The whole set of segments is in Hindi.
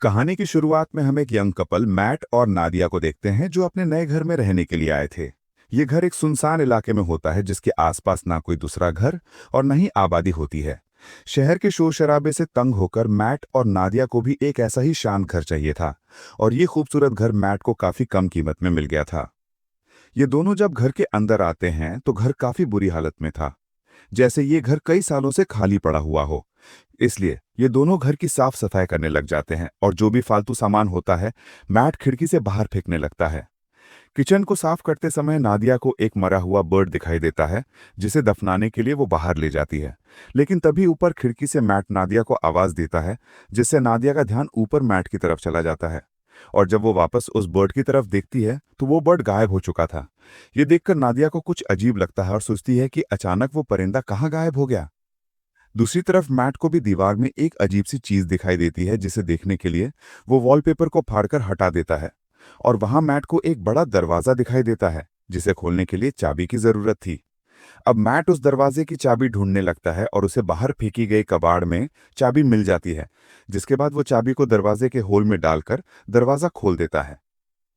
कहानी की शुरुआत में हम एक यंग कपल मैट और नादिया को देखते हैं जो अपने नए घर में रहने के लिए आए थे। ये घर एक सुनसान इलाके में होता है जिसके आसपास ना कोई दूसरा घर और न ही आबादी होती है। शहर के शोर शराबे से तंग होकर मैट और नादिया को भी एक ऐसा ही शांत घर चाहिए था, और ये खूबसूरत घर मैट को काफी कम कीमत में मिल गया था। ये दोनों जब घर के अंदर आते हैं तो घर काफी बुरी हालत में था, जैसे ये घर कई सालों से खाली पड़ा हुआ हो। इसलिए ये दोनों घर की साफ सफाई करने लग जाते हैं और जो भी फालतू सामान होता है मैट खिड़की से बाहर फेंकने लगता है। किचन को साफ करते समय नादिया को एक मरा हुआ बर्ड दिखाई देता है, जिसे दफनाने के लिए वो बाहर ले जाती है। लेकिन तभी ऊपर खिड़की से मैट नादिया को आवाज देता है, जिससे नादिया का ध्यान ऊपर मैट की तरफ चला जाता है। और जब वो वापस उस बर्ड की तरफ देखती है तो वो बर्ड गायब हो चुका था। ये देखकर नादिया को कुछ अजीब लगता है और सोचती है कि अचानक वो परिंदा कहाँ गायब हो गया। दूसरी तरफ मैट को भी दीवार में एक अजीब सी चीज दिखाई देती है, जिसे देखने के लिए वो वॉलपेपर को फाड़कर हटा देता है। और वहां मैट को एक बड़ा दरवाजा दिखाई देता है, जिसे खोलने के लिए चाबी की जरूरत थी। अब मैट उस दरवाजे की चाबी ढूंढने लगता है और उसे बाहर फेंकी गई कबाड़ में चाबी मिल जाती है, जिसके बाद वो चाबी को दरवाजे के होल में डालकर दरवाजा खोल देता है।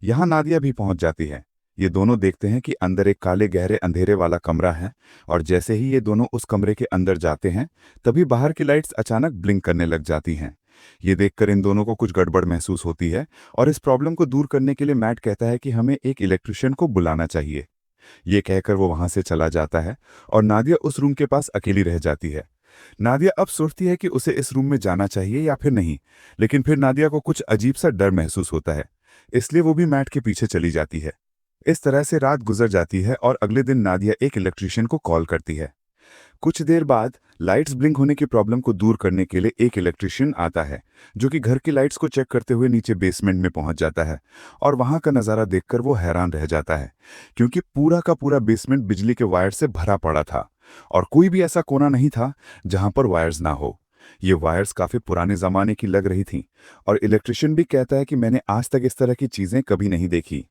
यहाँ नादिया भी पहुंच जाती है। ये दोनों देखते हैं कि अंदर एक काले गहरे अंधेरे वाला कमरा है, और जैसे ही ये दोनों उस कमरे के अंदर जाते हैं तभी बाहर की लाइट्स अचानक ब्लिंक करने लग जाती हैं। ये देखकर इन दोनों को कुछ गड़बड़ महसूस होती है, और इस प्रॉब्लम को दूर करने के लिए मैट कहता है कि हमें एक इलेक्ट्रिशियन को बुलाना चाहिए। ये कहकर वो वहां से चला जाता है और नादिया उस रूम के पास अकेली रह जाती है। नादिया अब सोचती है कि उसे इस रूम में जाना चाहिए या फिर नहीं, लेकिन फिर नादिया को कुछ अजीब सा डर महसूस होता है, इसलिए वो भी मैट के पीछे चली जाती है। इस तरह से रात गुजर जाती है और अगले दिन नादिया एक इलेक्ट्रिशियन को कॉल करती है। कुछ देर बाद लाइट्स ब्लिंक होने की प्रॉब्लम को दूर करने के लिए एक इलेक्ट्रिशियन आता है, जो कि घर की लाइट्स को चेक करते हुए नीचे बेसमेंट में पहुंच जाता है। और वहां का नज़ारा देखकर वो हैरान रह जाता है, क्योंकि पूरा का पूरा बेसमेंट बिजली के वायर से भरा पड़ा था, और कोई भी ऐसा कोना नहीं था जहां पर वायर्स ना हो। ये वायर्स काफी पुराने जमाने की लग रही थी, और इलेक्ट्रिशियन भी कहता है कि मैंने आज तक इस तरह की चीजें कभी नहीं देखी।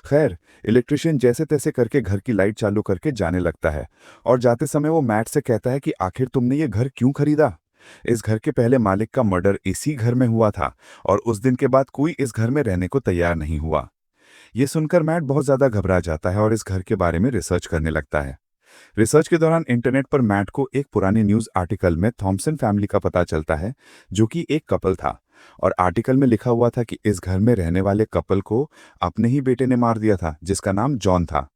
खैर, इलेक्ट्रिशियन जैसे तैसे करके घर की लाइट चालू करके जाने लगता है, और जाते समय वो मैट से कहता है कि आखिर तुमने ये घर क्यों खरीदा। इस घर के पहले मालिक का मर्डर इसी घर में हुआ था, और उस दिन के बाद कोई इस घर में रहने को तैयार नहीं हुआ। ये सुनकर मैट बहुत ज्यादा घबरा जाता है और इस घर के बारे में रिसर्च करने लगता है। रिसर्च के दौरान इंटरनेट पर मैट को एक पुरानी न्यूज आर्टिकल में थॉमसन फैमिली का पता चलता है, जो कि एक कपल था। और आर्टिकल में लिखा हुआ था कि इस घर में रहने वाले कपल को अपने ही बेटे ने मार दिया था, जिसका नाम जॉन था।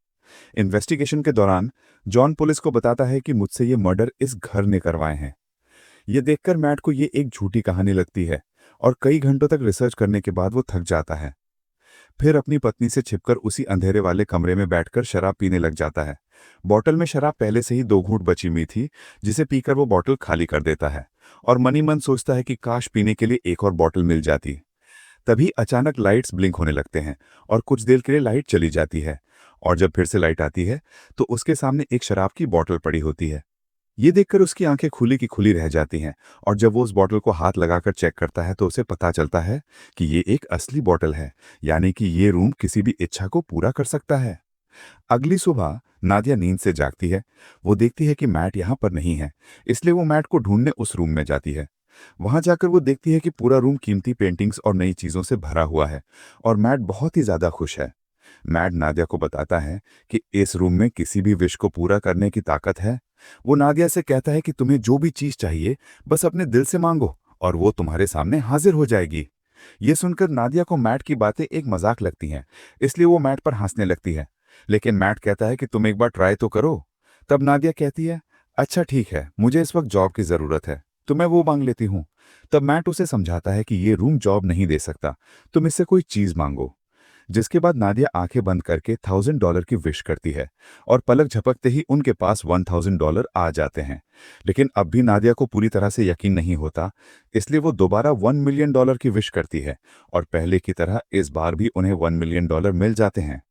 इन्वेस्टिगेशन के दौरान जॉन पुलिस को बताता है कि मुझसे ये मर्डर इस घर ने करवाए हैं। ये देखकर मैट को ये एक झूठी कहानी लगती है, और कई घंटों तक रिसर्च करने के बाद वो थक जाता है। फिर अपनी पत्नी से छिपकर उसी अंधेरे वाले कमरे में बैठकर शराब पीने लग जाता है। बॉटल में शराब पहले से ही 2 घूंट बची हुई थी, जिसे पीकर वो बॉटल खाली कर देता है, और मन ही मन सोचता है कि काश पीने के लिए एक और बॉटल मिल जाती। तभी अचानक लाइट्स ब्लिंक होने लगते हैं, और कुछ देर के लिए लाइट चली जाती है। और जब फिर से लाइट आती है तो उसके सामने एक शराब की बॉटल पड़ी होती है। ये देखकर उसकी आंखें खुली की खुली रह जाती हैं, और जब वो उस बॉटल को हाथ लगाकर चेक करता है तो उसे पता चलता है कि ये एक असली बॉटल है, यानी कि ये रूम किसी भी इच्छा को पूरा कर सकता है। अगली सुबह नादिया नींद से जागती है। वो देखती है कि मैट यहाँ पर नहीं है, इसलिए वो मैट को ढूंढने उस रूम में जाती है। वहां जाकर वो देखती है कि पूरा रूम कीमती पेंटिंग्स और नई चीजों से भरा हुआ है, और मैट बहुत ही ज्यादा खुश है। मैट नादिया को बताता है कि इस रूम में किसी भी विश को पूरा करने की ताकत है। वो नादिया से कहता है कि तुम्हें जो भी चीज चाहिए बस अपने दिल से मांगो, और वो तुम्हारे सामने हाजिर हो जाएगी। ये सुनकर नादिया को मैट की बातें एक मजाक लगती हैं, इसलिए वो मैट पर हंसने लगती है। लेकिन मैट कहता है कि तुम एक बार ट्राई तो करो। तब नादिया कहती है, अच्छा ठीक है, मुझे इस वक्त जॉब की जरूरत है, तो मैं वो मांग लेती हूँ। तब मैट उसे समझाता है कि ये रूम जॉब नहीं दे सकता, तुम इससे कोई चीज मांगो। जिसके बाद नादिया आंखें बंद करके $1000 की विश करती है, और पलक झपकते ही उनके पास $1000 आ जाते हैं। लेकिन अब भी नादिया को पूरी तरह से यकीन नहीं होता, इसलिए वो दोबारा $1 मिलियन की विश करती है, और पहले की तरह इस बार भी उन्हें $1 मिलियन मिल जाते हैं।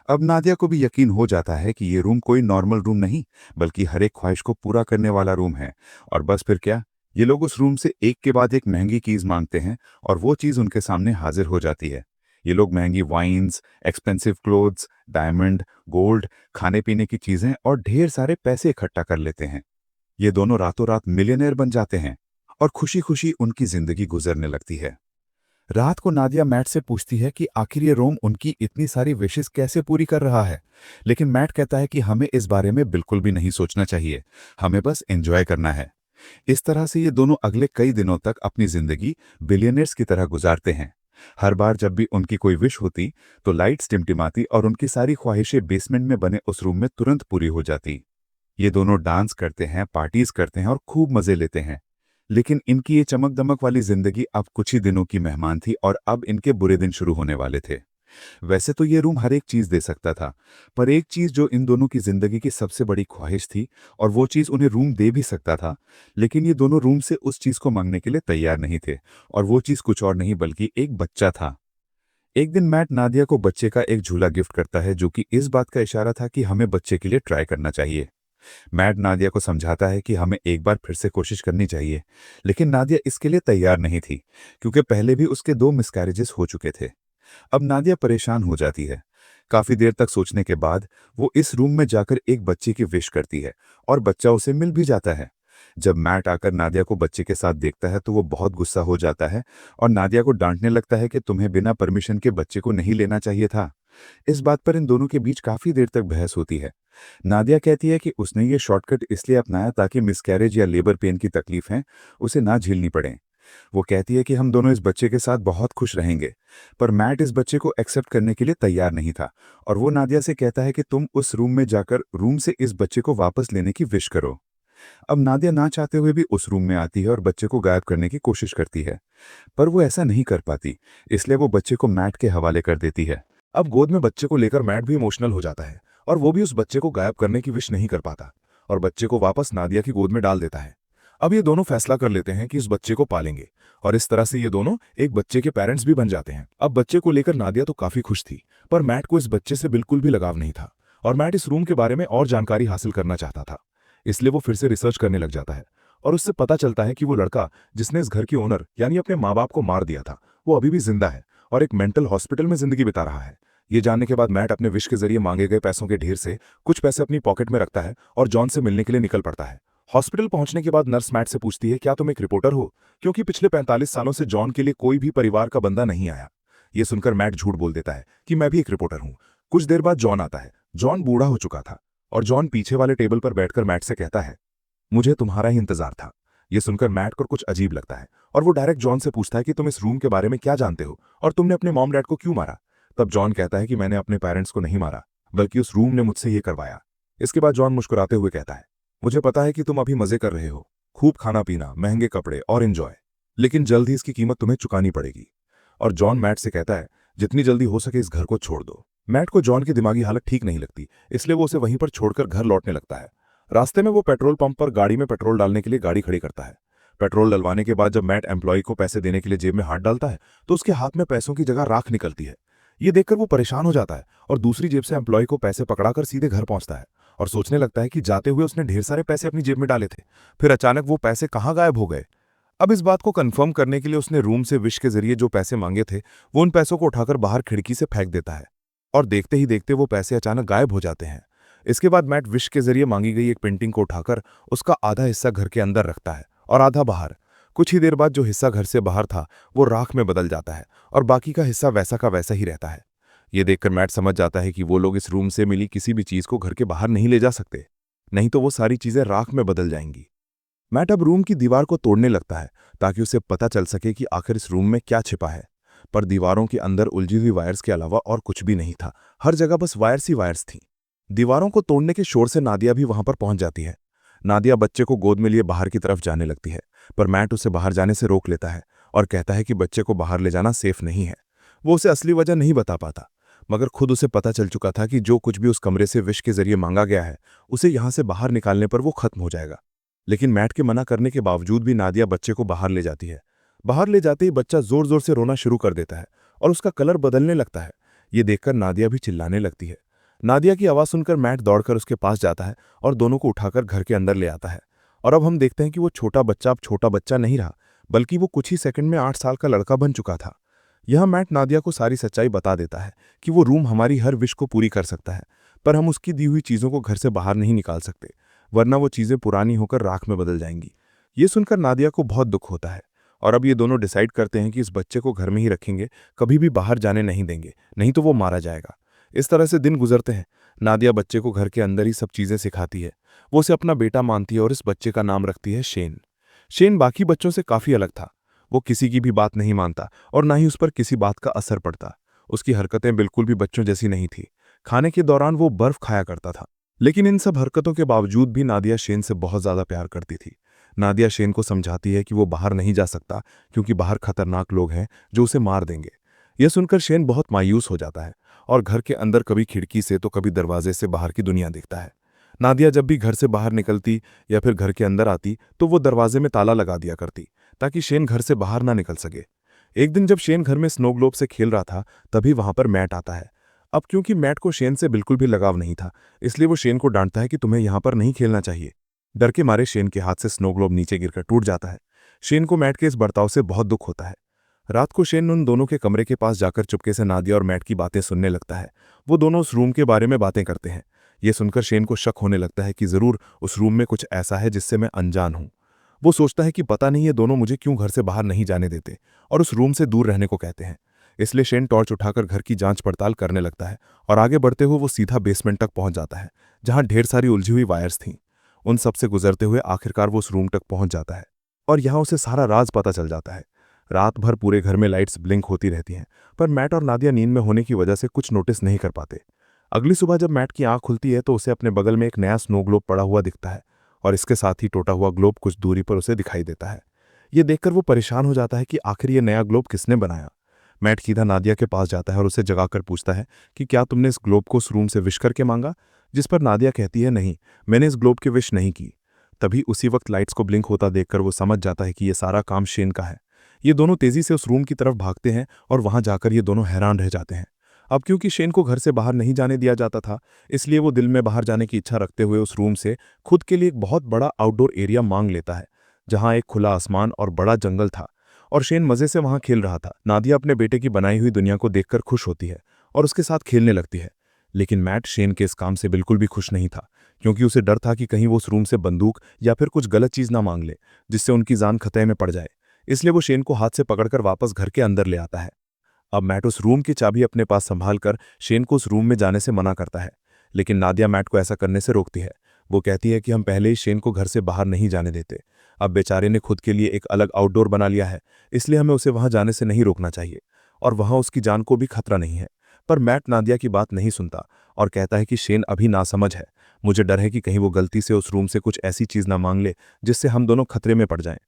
अब नादिया को भी यकीन हो जाता है कि ये रूम कोई नॉर्मल रूम नहीं, बल्कि हर एक ख्वाहिश को पूरा करने वाला रूम है। और बस फिर क्या, ये लोग उस रूम से एक के बाद एक महंगी चीज मांगते हैं, और वो चीज उनके सामने हाजिर हो जाती है। ये लोग महंगी wines, expensive clothes, diamond, gold, खाने पीने की चीजें और ढेर सारे पैसे इकट्ठा कर लेते हैं। ये दोनों रातों रात मिलियनेयर बन जाते हैं, और खुशी खुशी उनकी जिंदगी गुजरने लगती है। रात को नादिया मैट से पूछती है कि आखिर ये रोम उनकी इतनी सारी विशेष कैसे पूरी कर रहा है। लेकिन मैट कहता है कि हमें इस बारे में बिल्कुल भी नहीं सोचना चाहिए, हमें बस एंजॉय करना है। इस तरह से ये दोनों अगले कई दिनों तक अपनी जिंदगी बिलियनर्स की तरह गुजारते हैं। हर बार जब भी उनकी कोई विश होती तो लाइट्स टिमटिमाती और उनकी सारी ख्वाहिशें बेसमेंट में बने उस रूम में तुरंत पूरी हो जाती। ये दोनों डांस करते हैं, पार्टीज करते हैं और खूब मजे लेते हैं। लेकिन इनकी ये चमक दमक वाली जिंदगी अब कुछ ही दिनों की मेहमान थी और अब इनके बुरे दिन शुरू होने वाले थे। वैसे तो ये रूम हर एक चीज दे सकता था, पर एक चीज जो इन दोनों की जिंदगी की सबसे बड़ी ख्वाहिश थी, और वो चीज उन्हें रूम दे भी सकता था, लेकिन ये दोनों रूम से उस चीज को मांगने के लिए तैयार नहीं थे। और वो चीज कुछ और नहीं बल्कि एक बच्चा था। एक दिन मैट नादिया को बच्चे का एक झूला गिफ्ट करता है, जो कि इस बात का इशारा था कि हमें बच्चे के लिए ट्राई करना चाहिए। मैट नादिया को समझाता है कि हमें एक बार फिर से कोशिश करनी चाहिए, लेकिन नादिया इसके लिए तैयार नहीं थी, क्योंकि पहले भी उसके 2 मिसकैरेजेस हो चुके थे। अब नादिया परेशान हो जाती है। काफी देर तक सोचने के बाद वो इस रूम में जाकर एक बच्चे की विश करती है और बच्चा उसे मिल भी जाता है। जब मैट आकर नादिया को बच्चे के साथ देखता है तो वो बहुत गुस्सा हो जाता है और नादिया को डांटने लगता है कि तुम्हें बिना परमिशन के बच्चे को नहीं लेना चाहिए था। इस बात पर इन दोनों के बीच काफी देर तक बहस होती है। नादिया कहती है कि उसने ये शॉर्टकट इसलिए अपनाया ताकि मिसकैरेज या लेबर पेन की तकलीफें उसे ना झेलनी पड़े। वो कहती है कि हम दोनों इस बच्चे के साथ बहुत खुश रहेंगे, पर मैट इस बच्चे को एक्सेप्ट करने के लिए तैयार नहीं था और वो नादिया से कहता है कि तुम उस रूम में जाकर रूम से इस बच्चे को वापस लेने की विश करो। अब नादिया ना चाहते हुए भी उस रूम में आती है और बच्चे को गायब करने की कोशिश करती है, पर वो ऐसा नहीं कर पाती, इसलिए वो बच्चे को मैट के हवाले कर देती है। अब गोद में बच्चे को लेकर मैट भी इमोशनल हो जाता है और वो भी उस बच्चे को गायब करने की विश नहीं कर पाता और बच्चे को वापस नादिया की गोद में डाल देता है। अब ये दोनों फैसला कर लेते हैं कि इस बच्चे को पालेंगे और इस तरह से ये दोनों एक बच्चे के पेरेंट्स भी बन जाते हैं। अब बच्चे को लेकर नादिया तो काफी खुश थी, पर मैट को इस बच्चे से बिल्कुल भी लगाव नहीं था और मैट इस रूम के बारे में और जानकारी हासिल करना चाहता था। इसलिए वो फिर से रिसर्च करने लग जाता है और उससे पता चलता है कि वो लड़का जिसने इस घर की ओनर यानी अपने माँ बाप को मार दिया था, वो अभी भी जिंदा है और एक मेंटल हॉस्पिटल में जिंदगी बिता रहा है। ये जानने के बाद मैट अपने विश के जरिए मांगे गए पैसों के ढेर से कुछ पैसे अपनी पॉकेट में रखता है और जॉन से मिलने के लिए निकल पड़ता है। हॉस्पिटल पहुंचने के बाद नर्स मैट से पूछती है, क्या तुम एक रिपोर्टर हो, क्योंकि पिछले 45 सालों से जॉन के लिए कोई भी परिवार का बंदा नहीं आया। ये सुनकर मैट झूठ बोल देता है कि मैं भी एक रिपोर्टर हूं। कुछ देर बाद जॉन आता है। जॉन बूढ़ा हो चुका था और जॉन पीछे वाले टेबल पर बैठकर मैट से कहता है, मुझे तुम्हारा ही इंतजार था। ये सुनकर मैट को कुछ अजीब लगता है और वो डायरेक्ट जॉन से पूछता है कि तुम इस रूम के बारे में क्या जानते हो और तुमने अपने मॉम डैड को क्यों मारा। तब जॉन कहता है कि मैंने अपने पेरेंट्स को नहीं मारा, बल्कि उस रूम ने मुझसे ये करवाया। इसके बाद जॉन मुस्कुराते हुए कहता है, मुझे पता है कि तुम अभी मजे कर रहे हो, खूब खाना पीना, महंगे कपड़े और एंजॉय, लेकिन जल्द ही इसकी कीमत तुम्हें चुकानी पड़ेगी। और जॉन मैट से कहता है, जितनी जल्दी हो सके इस घर को छोड़ दो। मैट को जॉन की दिमागी हालत ठीक नहीं लगती, इसलिए वो उसे वहीं पर छोड़कर घर लौटने लगता है। रास्ते में वो पेट्रोल पंप पर गाड़ी में पेट्रोल डालने के लिए गाड़ी खड़ी करता है। पेट्रोल डलवाने के बाद जब मैट एम्प्लॉय को पैसे देने के लिए जेब में हाथ डालता है तो उसके हाथ में पैसों की जगह राख निकलती है। ये देखकर वो परेशान हो जाता है और दूसरी जेब से एम्प्लॉय को पैसे पकड़ाकर सीधे घर पहुंचता है और सोचने लगता है कि जाते हुए उसने ढेर सारे पैसे अपनी जेब में डाले थे, फिर अचानक वो पैसे कहाँ गायब हो गए। अब इस बात को कंफर्म करने के लिए उसने रूम से विश के जरिए जो पैसे मांगे थे वो उन पैसों को उठाकर बाहर खिड़की से फेंक देता है और देखते ही देखते वो पैसे अचानक गायब हो जाते हैं। इसके बाद मैट विश के जरिए मांगी गई एक पेंटिंग को उठाकर उसका आधा हिस्सा घर के अंदर रखता है और आधा बाहर। कुछ ही देर बाद जो हिस्सा घर से बाहर था वो राख में बदल जाता है और बाकी का हिस्सा वैसा का वैसा ही रहता है। ये देखकर मैट समझ जाता है कि वो लोग इस रूम से मिली किसी भी चीज को घर के बाहर नहीं ले जा सकते, नहीं तो वो सारी चीजें राख में बदल जाएंगी। मैट अब रूम की दीवार को तोड़ने लगता है ताकि उसे पता चल सके कि आखिर इस रूम में क्या छिपा है, पर दीवारों के अंदर उलझी हुई वायर्स के अलावा और कुछ भी नहीं था। हर जगह बस वायर्स ही वायर्स थीं। दीवारों को तोड़ने के शोर से नादिया भी वहां पर पहुंच जाती है। नादिया बच्चे को गोद में लिए बाहर की तरफ जाने लगती है, पर मैट उसे बाहर जाने से रोक लेता है और कहता है कि बच्चे को बाहर ले जाना सेफ नहीं है। वो उसे असली वजह नहीं बता पाता, मगर खुद उसे पता चल चुका था कि जो कुछ भी उस कमरे से विश के जरिए मांगा गया है उसे यहां से बाहर निकालने पर वो खत्म हो जाएगा। लेकिन मैट के मना करने के बावजूद भी नादिया बच्चे को बाहर ले जाती है। बाहर ले जाते ही बच्चा जोर जोर से रोना शुरू कर देता है और उसका कलर बदलने लगता है। ये देखकर नादिया भी चिल्लाने लगती है। नादिया की आवाज सुनकर मैट दौड़कर उसके पास जाता है और दोनों को उठाकर घर के अंदर ले आता है। और अब हम देखते हैं कि वो छोटा बच्चा अब छोटा बच्चा नहीं रहा, बल्कि वो कुछ ही सेकंड में 8 साल का लड़का बन चुका था। यह मैट नादिया को सारी सच्चाई बता देता है कि वो रूम हमारी हर विश को पूरी कर सकता है, पर हम उसकी दी हुई चीज़ों को घर से बाहर नहीं निकाल सकते, वरना वो चीज़ें पुरानी होकर राख में बदल जाएंगी। ये सुनकर नादिया को बहुत दुख होता है। और अब ये दोनों डिसाइड करते हैं कि इस बच्चे को घर में ही रखेंगे, कभी भी बाहर जाने नहीं देंगे, नहीं तो वो मारा जाएगा। इस तरह से दिन गुजरते हैं। नादिया बच्चे को घर के अंदर ही सब चीज़ें सिखाती है। वो उसे अपना बेटा मानती है और इस बच्चे का नाम रखती है शेन। शेन बाकी बच्चों से काफ़ी अलग था। वो किसी की भी बात नहीं मानता और ना ही उस पर किसी बात का असर पड़ता। उसकी हरकतें बिल्कुल भी बच्चों जैसी नहीं थी। खाने के दौरान वो बर्फ खाया करता था। लेकिन इन सब हरकतों के बावजूद भी नादिया शेन से बहुत ज़्यादा प्यार करती थी। नादिया शेन को समझाती है कि वो बाहर नहीं जा सकता क्योंकि बाहर खतरनाक लोग हैं जो उसे मार देंगे। यह सुनकर शेन बहुत मायूस हो जाता है और घर के अंदर कभी खिड़की से तो कभी दरवाजे से बाहर की दुनिया देखता है। नादिया जब भी घर से बाहर निकलती या फिर घर के अंदर आती तो वो दरवाजे में ताला लगा दिया करती ताकि शेन घर से बाहर ना निकल सके। एक दिन जब शेन घर में स्नो ग्लोब से खेल रहा था तभी वहां पर मैट आता है। अब क्योंकि मैट को शेन से बिल्कुल भी लगाव नहीं था, इसलिए वो शेन को डांटता है कि तुम्हें यहां पर नहीं खेलना चाहिए। डर के मारे शेन के हाथ से स्नो ग्लोब नीचे गिरकर टूट जाता है। शेन को मैट के इस बर्ताव से बहुत दुख होता है। रात को शेन उन दोनों के कमरे के पास जाकर चुपके से नादिया और मैट की बातें सुनने लगता है। वो दोनों उस रूम के बारे में बातें करते हैं। ये सुनकर शेन को शक होने लगता है कि जरूर उस रूम में कुछ ऐसा है जिससे मैं अनजान हूं। वो सोचता है कि पता नहीं ये दोनों मुझे क्यों घर से बाहर नहीं जाने देते और उस रूम से दूर रहने को कहते हैं। इसलिए शेन टॉर्च उठाकर घर की जांच पड़ताल करने लगता है और आगे बढ़ते हुए वो सीधा बेसमेंट तक पहुंच जाता है जहां ढेर सारी उलझी हुई वायर्स थीं। उन सब से गुजरते हुए आखिरकार वो उस रूम तक पहुंच जाता है और यहां उसे सारा राज पता चल जाता है। रात भर पूरे घर में लाइट्स ब्लिंक होती रहती हैं, पर मैट और नादिया नींद में होने की वजह से कुछ नोटिस नहीं कर पाते। अगली सुबह जब मैट की आंख खुलती है तो उसे अपने बगल में एक नया स्नो ग्लोब पड़ा हुआ दिखता है और इसके साथ ही टूटा हुआ ग्लोब कुछ दूरी पर उसे दिखाई देता है। ये देखकर वो परेशान हो जाता है कि आखिर ये नया ग्लोब किसने बनाया। मैट सीधा नादिया के पास जाता है और उसे जगाकर पूछता है कि क्या तुमने इस ग्लोब को उस रूम से विश करके मांगा, जिस पर नादिया कहती है नहीं, मैंने इस ग्लोब की विश नहीं की। तभी उसी वक्त लाइट्स को ब्लिंक होता देखकर वो समझ जाता है कि ये सारा काम शेन का है। ये दोनों तेजी से उस रूम की तरफ भागते हैं और वहां जाकर ये दोनों हैरान रह जाते हैं। अब क्योंकि शेन को घर से बाहर नहीं जाने दिया जाता था, इसलिए वो दिल में बाहर जाने की इच्छा रखते हुए उस रूम से खुद के लिए एक बहुत बड़ा आउटडोर एरिया मांग लेता है जहां एक खुला आसमान और बड़ा जंगल था और शेन मजे से वहां खेल रहा था। नादिया अपने बेटे की बनाई हुई दुनिया को देखकर खुश होती है और उसके साथ खेलने लगती है। लेकिन मैट शेन के इस काम से बिल्कुल भी खुश नहीं था, क्योंकि उसे डर था कि कहीं वो उस रूम से बंदूक या फिर कुछ गलत चीज ना मांग ले जिससे उनकी जान खतरे में पड़ जाए। इसलिए वो शेन को हाथ से पकड़कर वापस घर के अंदर ले आता है। अब मैट उस रूम की चाबी अपने पास संभाल कर शेन को उस रूम में जाने से मना करता है, लेकिन नादिया मैट को ऐसा करने से रोकती है। वो कहती है कि हम पहले ही शेन को घर से बाहर नहीं जाने देते। अब बेचारे ने खुद के लिए एक अलग आउटडोर बना लिया है, इसलिए हमें उसे वहां जाने से नहीं रोकना चाहिए और वहां उसकी जान को भी खतरा नहीं है। पर मैट नादिया की बात नहीं सुनता और कहता है कि शेन अभी नासमझ है। मुझे डर है कि कहीं वो गलती से उस रूम से कुछ ऐसी चीज ना मांग ले जिससे हम दोनों खतरे में पड़ जाएं।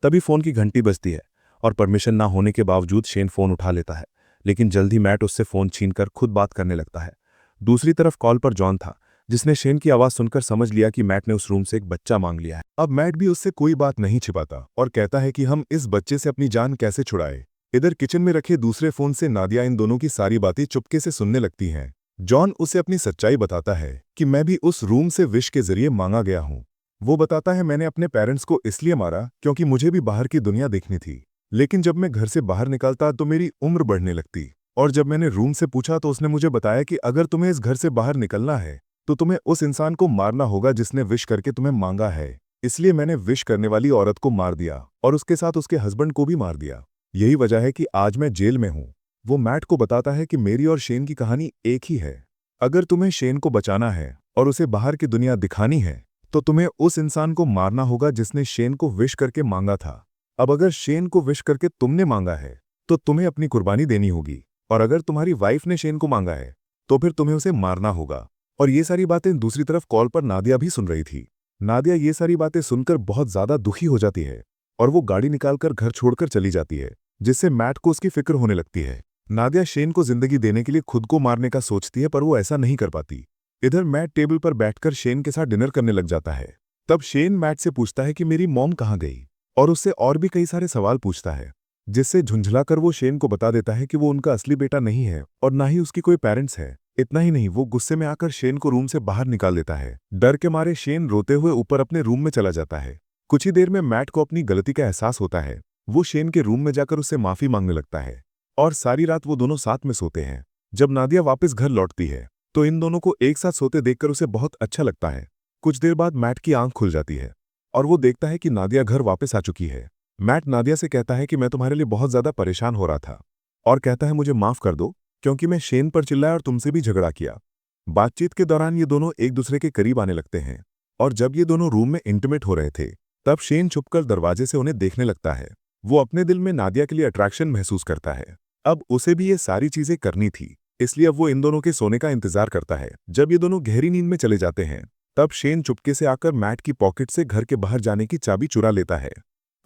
तभी फोन की घंटी बजती है और परमिशन ना होने के बावजूद शेन फोन उठा लेता है, लेकिन जल्द ही मैट उससे फोन छीनकर खुद बात करने लगता है। दूसरी तरफ कॉल पर जॉन था, जिसने शेन की आवाज सुनकर समझ लिया कि मैट ने उस रूम से एक बच्चा मांग लिया है। अब मैट भी उससे कोई बात नहीं छिपाता और कहता है कि हम इस बच्चे से अपनी जान कैसे छुड़ाए। इधर किचन में रखे दूसरे फोन से नादिया इन दोनों की सारी बातें चुपके से सुनने लगती हैं। जॉन उसे अपनी सच्चाई बताता है कि मैं भी उस रूम से विश के जरिए मांगा गया हूँ। वो बताता है मैंने अपने पेरेंट्स को इसलिए मारा क्योंकि मुझे भी बाहर की दुनिया देखनी थी, लेकिन जब मैं घर से बाहर निकलता तो मेरी उम्र बढ़ने लगती और जब मैंने रूम से पूछा तो उसने मुझे बताया कि अगर तुम्हें इस घर से बाहर निकलना है तो तुम्हें उस इंसान को मारना होगा जिसने विश करके तुम्हें मांगा है। इसलिए मैंने विश करने वाली औरत को मार दिया और उसके साथ उसके हस्बैंड को भी मार दिया। यही वजह है कि आज मैं जेल में हूं। वो मैट को बताता है कि मेरी और शेन की कहानी एक ही है। अगर तुम्हें शेन को बचाना है और उसे बाहर की दुनिया दिखानी है तो तुम्हें उस इंसान को मारना होगा जिसने शेन को विश करके मांगा था। अब अगर शेन को विश करके तुमने मांगा है तो तुम्हें अपनी कुर्बानी देनी होगी, और अगर तुम्हारी वाइफ ने शेन को मांगा है तो फिर तुम्हें उसे मारना होगा। और ये सारी बातें दूसरी तरफ कॉल पर नादिया भी सुन रही थी। नादिया ये सारी बातें सुनकर बहुत ज्यादा दुखी हो जाती है और वो गाड़ी निकालकर घर छोड़कर चली जाती है, जिससे मैट को उसकी फिक्र होने लगती है। नादिया शेन को जिंदगी देने के लिए खुद को मारने का सोचती है, पर वो ऐसा नहीं कर पाती। इधर मैट टेबल पर बैठकर शेन के साथ डिनर करने लग जाता है। तब शेन मैट से पूछता है कि मेरी मॉम कहाँ गई, और उससे और भी कई सारे सवाल पूछता है, जिससे झुंझलाकर वो शेन को बता देता है कि वो उनका असली बेटा नहीं है और ना ही उसकी कोई पेरेंट्स है। इतना ही नहीं, वो गुस्से में आकर शेन को रूम से बाहर निकाल देता है। डर के मारे शेन रोते हुए ऊपर अपने रूम में चला जाता है। कुछ ही देर में मैट को अपनी गलती का एहसास होता है। वो शेन के रूम में जाकर उससे माफी मांगने लगता है और सारी रात वो दोनों साथ में सोते हैं। जब नादिया वापस घर लौटती है तो इन दोनों को एक साथ सोते देखकर उसे बहुत अच्छा लगता है। कुछ देर बाद मैट की आंख खुल जाती है और वो देखता है कि नादिया घर वापस आ चुकी है। मैट नादिया से कहता है कि मैं तुम्हारे लिए बहुत ज्यादा परेशान हो रहा था और कहता है मुझे माफ कर दो क्योंकि मैं शेन पर चिल्लाया और तुमसे भी झगड़ा किया। बातचीत के दौरान ये दोनों एक दूसरे के करीब आने लगते हैं और जब ये दोनों रूम में इंटीमेट हो रहे थे तब शेन छुपकर दरवाजे से उन्हें देखने लगता है। वो अपने दिल में नादिया के लिए अट्रैक्शन महसूस करता है। अब उसे भी ये सारी चीजें करनी थी, इसलिए अब वो इन दोनों के सोने का इंतजार करता है। जब ये दोनों गहरी नींद में चले जाते हैं तब शेन चुपके से आकर मैट की पॉकेट से घर के बाहर जाने की चाबी चुरा लेता है।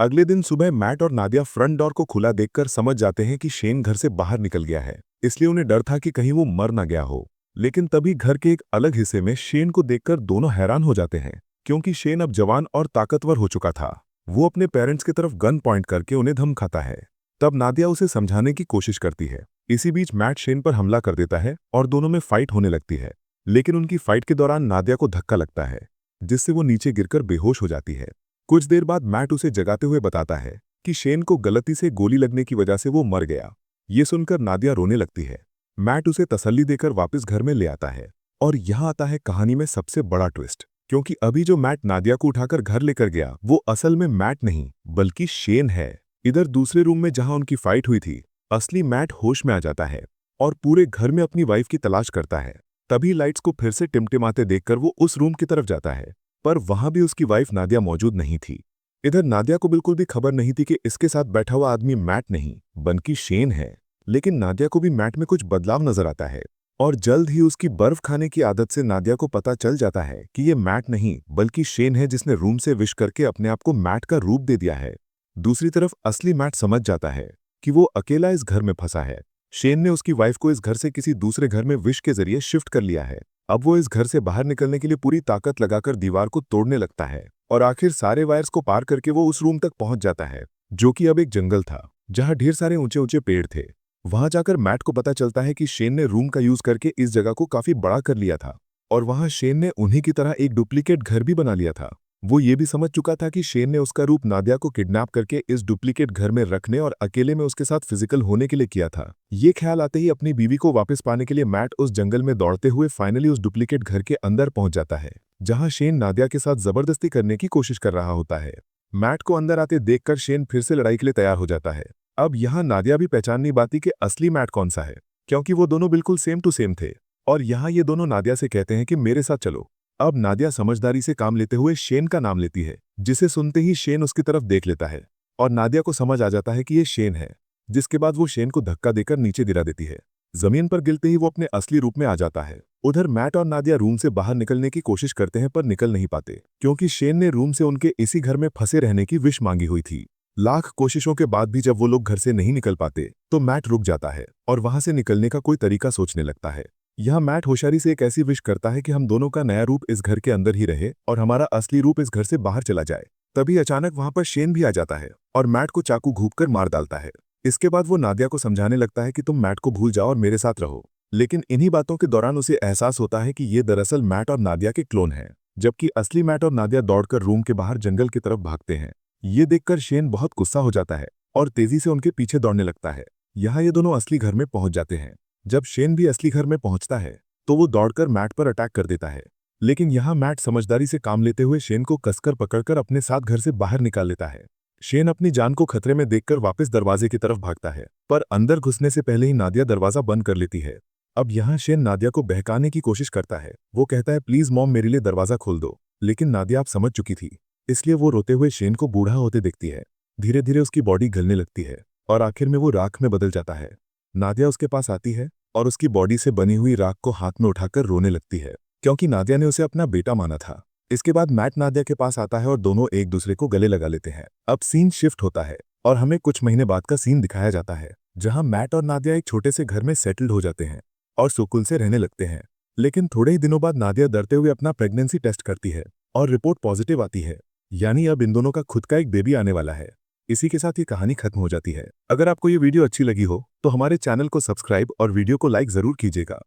अगले दिन सुबह मैट और नादिया फ्रंट डोर को खुला देखकर समझ जाते हैं कि शेन घर से बाहर निकल गया है, इसलिए उन्हें डर था कि कहीं वो मर ना गया हो। लेकिन तभी घर के एक अलग हिस्से में शेन को देखकर दोनों हैरान हो जाते हैं क्योंकि शेन अब जवान और ताकतवर हो चुका था। वो अपने पेरेंट्स की तरफ गन पॉइंट करके उन्हें धमकाता है। तब नादिया उसे समझाने की कोशिश करती है। इसी बीच मैट शेन पर हमला कर देता है और दोनों में फाइट होने लगती है। लेकिन उनकी फाइट के दौरान नादिया को धक्का लगता है जिससे वो नीचे गिरकर बेहोश हो जाती है। कुछ देर बाद मैट उसे जगाते हुए बताता है कि शेन को गलती से गोली लगने की वजह से वो मर गया। ये सुनकर नादिया रोने लगती है। मैट उसे तसल्ली देकर वापस घर में ले आता है और यहाँ आता है कहानी में सबसे बड़ा ट्विस्ट, क्योंकि अभी जो मैट नादिया को उठाकर घर लेकर गया वो असल में मैट नहीं बल्कि शेन है। इधर दूसरे रूम में जहां उनकी फाइट हुई थी असली मैट होश में आ जाता है और पूरे घर में अपनी वाइफ की तलाश करता है। तभी लाइट्स को फिर से टिमटिमाते देखकर वो उस रूम की तरफ जाता है, पर वहां भी उसकी वाइफ नादिया मौजूद नहीं थी। इधर नादिया को बिल्कुल भी खबर नहीं थी कि इसके साथ बैठा हुआ आदमी मैट नहीं बल्कि शेन है। लेकिन नादिया को भी मैट में कुछ बदलाव नजर आता है और जल्द ही उसकी बर्फ खाने की आदत से नादिया को पता चल जाता है कि ये मैट नहीं बल्कि शेन है जिसने रूम से विश करके अपने आप को मैट का रूप दे दिया है। दूसरी तरफ असली मैट समझ जाता है कि वो अकेला इस घर में फंसा है। शेन ने उसकी वाइफ को इस घर से किसी दूसरे घर में विश के जरिए शिफ्ट कर लिया है। अब वो इस घर से बाहर निकलने के लिए पूरी ताकत लगाकर दीवार को तोड़ने लगता है और आखिर सारे वायर्स को पार करके वो उस रूम तक पहुंच जाता है जो कि अब एक जंगल था जहां ढेर सारे ऊंचे ऊंचे पेड़ थे। वहां जाकर मैट को पता चलता है कि शेन ने रूम का यूज करके इस जगह को काफी बड़ा कर लिया था और वहां शेन ने उन्हीं की तरह एक डुप्लीकेट घर भी बना लिया था। वो ये भी समझ चुका था कि शेन ने उसका रूप नादिया को किडनैप करके इस डुप्लीकेट घर में रखने और अकेले में उसके साथ फिजिकल होने के लिए किया था। ये ख्याल आते ही अपनी बीवी को वापस पाने के लिए मैट उस जंगल में दौड़ते हुए फाइनली उस डुप्लीकेट घर के अंदर पहुंच जाता है जहां शेन नादिया के साथ जबरदस्ती करने की कोशिश कर रहा होता है। मैट को अंदर आते देखकर शेन फिर से लड़ाई के लिए तैयार हो जाता है। अब यहाँ नादिया भी पहचान नहीं पाती कि असली मैट कौन सा है, क्योंकि वो दोनों बिल्कुल सेम टू सेम थे। और यहाँ ये दोनों नादिया से कहते हैं कि मेरे साथ चलो। अब नादिया समझदारी से काम लेते हुए शेन का नाम लेती है, जिसे सुनते ही शेन उसकी तरफ देख लेता है और नादिया को समझ आ जाता है कि ये शेन है, जिसके बाद वो शेन को धक्का देकर नीचे गिरा देती है। जमीन पर गिरते ही वो अपने असली रूप में आ जाता है। उधर मैट और नादिया रूम से बाहर निकलने की कोशिश करते हैं पर निकल नहीं पाते, क्योंकि शेन ने रूम से उनके इसी घर में फंसे रहने की विश मांगी हुई थी। लाख कोशिशों के बाद भी जब वो लोग घर से नहीं निकल पाते तो मैट रुक जाता है और वहां से निकलने का कोई तरीका सोचने लगता है। यहाँ मैट होशियारी से एक ऐसी विश करता है कि हम दोनों का नया रूप इस घर के अंदर ही रहे और हमारा असली रूप इस घर से बाहर चला जाए। तभी अचानक वहां पर शेन भी आ जाता है और मैट को चाकू घूंपकर मार डालता है। इसके बाद वो नादिया को समझाने लगता है कि तुम मैट को भूल जाओ और मेरे साथ रहो। लेकिन इन्हीं बातों के दौरान उसे एहसास होता है कि ये दरअसल मैट और नादिया के क्लोन हैं, जबकि असली मैट और नादिया दौड़कर रूम के बाहर जंगल की तरफ भागते हैं। ये देखकर शेन बहुत गुस्सा हो जाता है और तेजी से उनके पीछे दौड़ने लगता है। यहाँ ये दोनों असली घर में पहुंच जाते हैं। जब शेन भी असली घर में पहुंचता है तो वो दौड़कर मैट पर अटैक कर देता है, लेकिन यहाँ मैट समझदारी से काम लेते हुए शेन को कसकर पकड़कर अपने साथ घर से बाहर निकाल लेता है। शेन अपनी जान को खतरे में देखकर वापस दरवाजे की तरफ भागता है, पर अंदर घुसने से पहले ही नादिया दरवाजा बंद कर लेती है। अब यहाँ शेन नादिया को बहकाने की कोशिश करता है। वो कहता है प्लीज मॉम मेरे लिए दरवाजा खोल दो, लेकिन नादिया अब समझ चुकी थी, इसलिए वो रोते हुए शेन को बूढ़ा होते देखती है। धीरे धीरे उसकी बॉडी गलने लगती है और आखिर में वो राख में बदल जाता है। नादिया उसके पास आती है और उसकी बॉडी से बनी हुई राख को हाथ में उठाकर रोने लगती है, क्योंकि नादिया ने उसे अपना बेटा माना था। इसके बाद मैट नादिया के पास आता है और दोनों एक दूसरे को गले लगा लेते हैं। अब सीन शिफ्ट होता है और हमें कुछ महीने बाद का सीन दिखाया जाता है, जहां मैट और नादिया एक छोटे से घर में सेटल्ड हो जाते हैं और सुकून से रहने लगते हैं। लेकिन थोड़े ही दिनों बाद नादिया डरते हुए अपना प्रेगनेंसी टेस्ट करती है और रिपोर्ट पॉजिटिव आती है, यानी अब इन दोनों का खुद का एक बेबी आने वाला है। इसी के साथ ये कहानी खत्म हो जाती है। अगर आपको ये वीडियो अच्छी लगी हो तो हमारे चैनल को सब्सक्राइब और वीडियो को लाइक जरूर कीजिएगा।